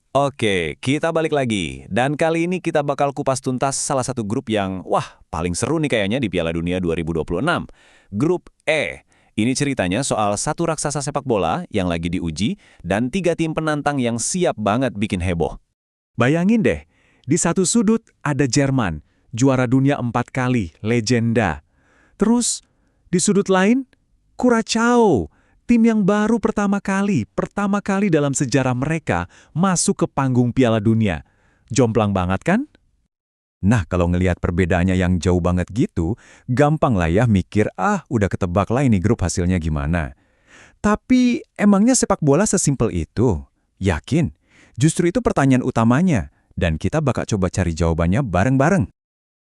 Oke, kita balik lagi. Dan kali ini kita bakal kupas tuntas salah satu grup yang, wah, paling seru nih kayaknya di Piala Dunia 2026. Grup E. Ini ceritanya soal satu raksasa sepak bola yang lagi diuji dan tiga tim penantang yang siap banget bikin heboh. Bayangin deh, di satu sudut ada Jerman, juara dunia 4 kali, legenda. Terus, di sudut lain, Curaçao, tim yang baru pertama kali dalam sejarah mereka masuk ke panggung Piala Dunia. Jomplang banget kan? Nah, kalau ngelihat perbedaannya yang jauh banget gitu, gampang lah ya mikir, udah ketebak lah ini grup hasilnya gimana. Tapi, emangnya sepak bola sesimpel itu? Yakin? Justru itu pertanyaan utamanya, dan kita bakal coba cari jawabannya bareng-bareng.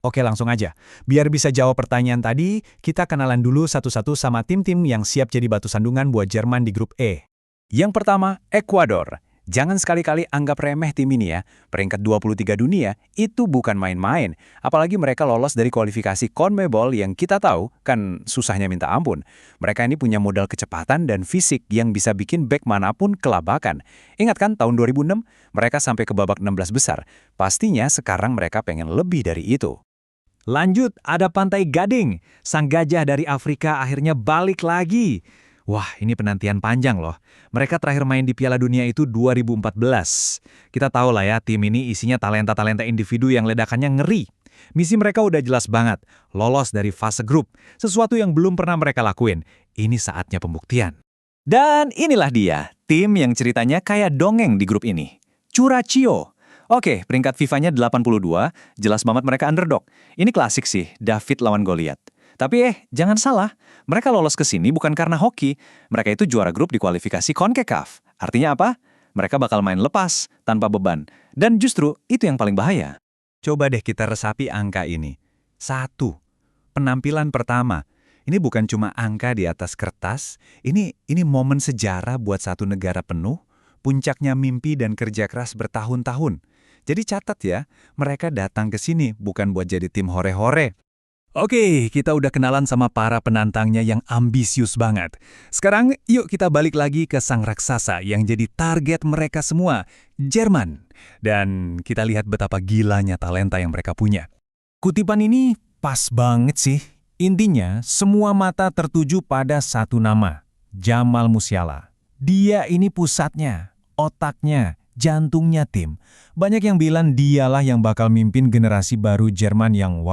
Oke, langsung aja. Biar bisa jawab pertanyaan tadi, kita kenalan dulu satu-satu sama tim-tim yang siap jadi batu sandungan buat Jerman di grup E. Yang pertama, Ekuador. Jangan sekali-kali anggap remeh tim ini ya. Peringkat 23 dunia itu bukan main-main. Apalagi mereka lolos dari kualifikasi CONMEBOL yang kita tahu kan susahnya minta ampun. Mereka ini punya modal kecepatan dan fisik yang bisa bikin bek manapun kelabakan. Ingat kan tahun 2006 mereka sampai ke babak 16 besar. Pastinya sekarang mereka pengen lebih dari itu. Lanjut, ada Pantai Gading. Sang gajah dari Afrika akhirnya balik lagi. Wah, ini penantian panjang loh. Mereka terakhir main di Piala Dunia itu 2014. Kita tahu lah ya, tim ini isinya talenta-talenta individu yang ledakannya ngeri. Misi mereka udah jelas banget, lolos dari fase grup, sesuatu yang belum pernah mereka lakuin. Ini saatnya pembuktian. Dan inilah dia, tim yang ceritanya kayak dongeng di grup ini. Curaçao. Oke, peringkat FIFA-nya 82, jelas banget mereka underdog. Ini klasik sih, David lawan Goliat. Tapi jangan salah, mereka lolos ke sini bukan karena hoki. Mereka itu juara grup di kualifikasi CONCACAF. Artinya apa? Mereka bakal main lepas, tanpa beban. Dan justru itu yang paling bahaya. Coba deh kita resapi angka ini. 1. Penampilan pertama. Ini bukan cuma angka di atas kertas, ini momen sejarah buat satu negara penuh, puncaknya mimpi dan kerja keras bertahun-tahun. Jadi catat ya, mereka datang ke sini bukan buat jadi tim hore-hore. Oke, kita udah kenalan sama para penantangnya yang ambisius banget. Sekarang yuk kita balik lagi ke sang raksasa yang jadi target mereka semua, Jerman. Dan kita lihat betapa gilanya talenta yang mereka punya. Kutipan ini pas banget sih. Intinya, semua mata tertuju pada satu nama, Jamal Musiala. Dia ini pusatnya, otaknya, jantungnya tim. Banyak yang bilang dialah yang bakal mimpin generasi baru Jerman yang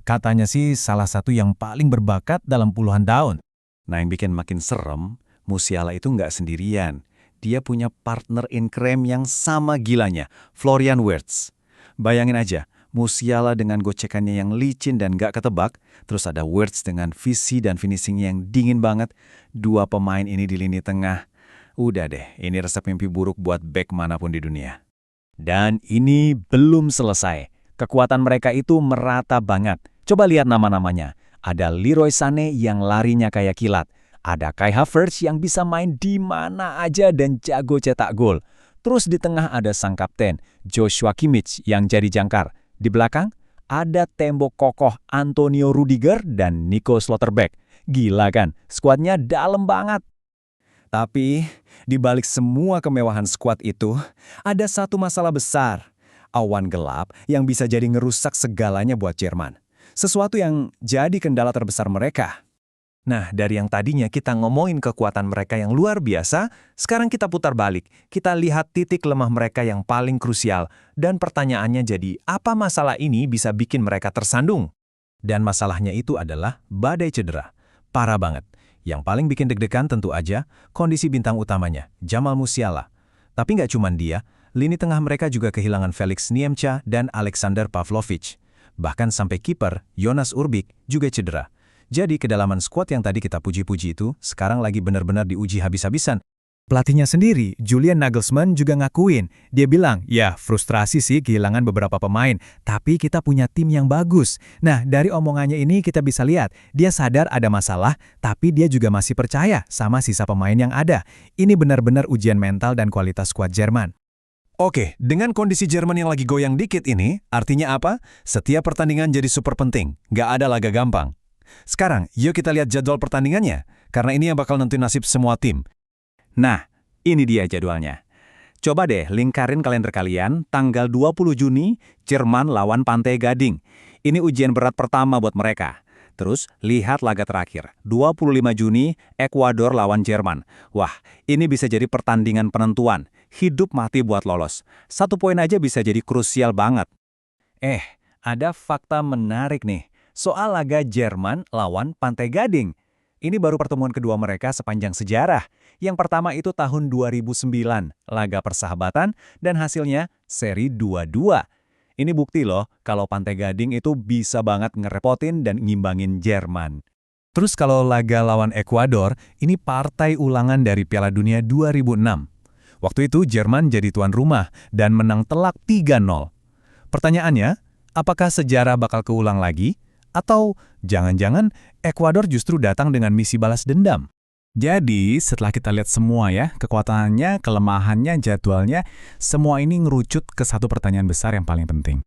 katanya sih salah satu yang paling berbakat dalam puluhan tahun. Nah, yang bikin makin serem, Musiala itu nggak sendirian. Dia punya partner in crime yang sama gilanya, Florian Wirtz. Bayangin aja, Musiala dengan gocekannya yang licin dan nggak ketebak, terus ada Wirtz dengan visi dan finishingnya yang dingin banget. Dua pemain ini di lini tengah. Udah deh, ini resep mimpi buruk buat bek manapun di dunia. Dan ini belum selesai. Kekuatan mereka itu merata banget. Coba lihat nama-namanya. Ada Leroy Sané yang larinya kayak kilat. Ada Kai Havertz yang bisa main di mana aja dan jago cetak gol. Terus di tengah ada sang kapten, Joshua Kimmich yang jadi jangkar. Di belakang, ada tembok kokoh Antonio Rudiger dan Nico Slotterbeck. Gila kan, skuadnya dalam banget. Tapi, di balik semua kemewahan skuad itu, ada satu masalah besar. Awan gelap yang bisa jadi ngerusak segalanya buat Jerman. Sesuatu yang jadi kendala terbesar mereka. Nah, dari yang tadinya kita ngomongin kekuatan mereka yang luar biasa, sekarang kita putar balik. Kita lihat titik lemah mereka yang paling krusial. Dan pertanyaannya jadi, apa masalah ini bisa bikin mereka tersandung? Dan masalahnya itu adalah badai cedera. Parah banget. Yang paling bikin deg-degan tentu aja, kondisi bintang utamanya, Jamal Musiala. Tapi nggak cuma dia, lini tengah mereka juga kehilangan Felix Niemcha dan Alexander Pavlovic. Bahkan sampai kiper, Jonas Urbik, juga cedera. Jadi kedalaman skuad yang tadi kita puji-puji itu, sekarang lagi benar-benar diuji habis-habisan. Pelatihnya sendiri, Julian Nagelsmann juga ngakuin. Dia bilang, ya frustrasi sih kehilangan beberapa pemain, tapi kita punya tim yang bagus. Nah, dari omongannya ini kita bisa lihat, dia sadar ada masalah, tapi dia juga masih percaya sama sisa pemain yang ada. Ini benar-benar ujian mental dan kualitas skuad Jerman. Oke, dengan kondisi Jerman yang lagi goyang dikit ini, artinya apa? Setiap pertandingan jadi super penting, nggak ada laga gampang. Sekarang, yuk kita lihat jadwal pertandingannya, karena ini yang bakal nentuin nasib semua tim. Nah, ini dia jadwalnya. Coba deh lingkarin kalender kalian, tanggal 20 Juni, Jerman lawan Pantai Gading. Ini ujian berat pertama buat mereka. Terus, lihat laga terakhir, 25 Juni, Ekuador lawan Jerman. Wah, ini bisa jadi pertandingan penentuan. Hidup mati buat lolos. 1 poin aja bisa jadi krusial banget. Ada fakta menarik nih. Soal laga Jerman lawan Pantai Gading. Ini baru pertemuan kedua mereka sepanjang sejarah. Yang pertama itu tahun 2009, laga persahabatan, dan hasilnya seri 2-2. Ini bukti loh kalau Pantai Gading itu bisa banget ngerepotin dan ngimbangin Jerman. Terus kalau laga lawan Ekuador, ini partai ulangan dari Piala Dunia 2006. Waktu itu Jerman jadi tuan rumah dan menang telak 3-0. Pertanyaannya, apakah sejarah bakal keulang lagi? Atau jangan-jangan Ekuador justru datang dengan misi balas dendam? Jadi, setelah kita lihat semua ya, kekuatannya, kelemahannya, jadwalnya, semua ini ngerucut ke satu pertanyaan besar yang paling penting.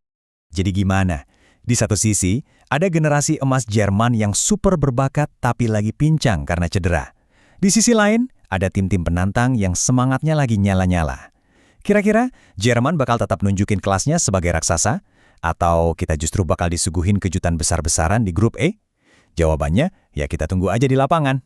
Jadi gimana? Di satu sisi, ada generasi emas Jerman yang super berbakat tapi lagi pincang karena cedera. Di sisi lain, ada tim-tim penantang yang semangatnya lagi nyala-nyala. Kira-kira, Jerman bakal tetap nunjukin kelasnya sebagai raksasa? Atau kita justru bakal disuguhin kejutan besar-besaran di grup E? Jawabannya, ya kita tunggu aja di lapangan.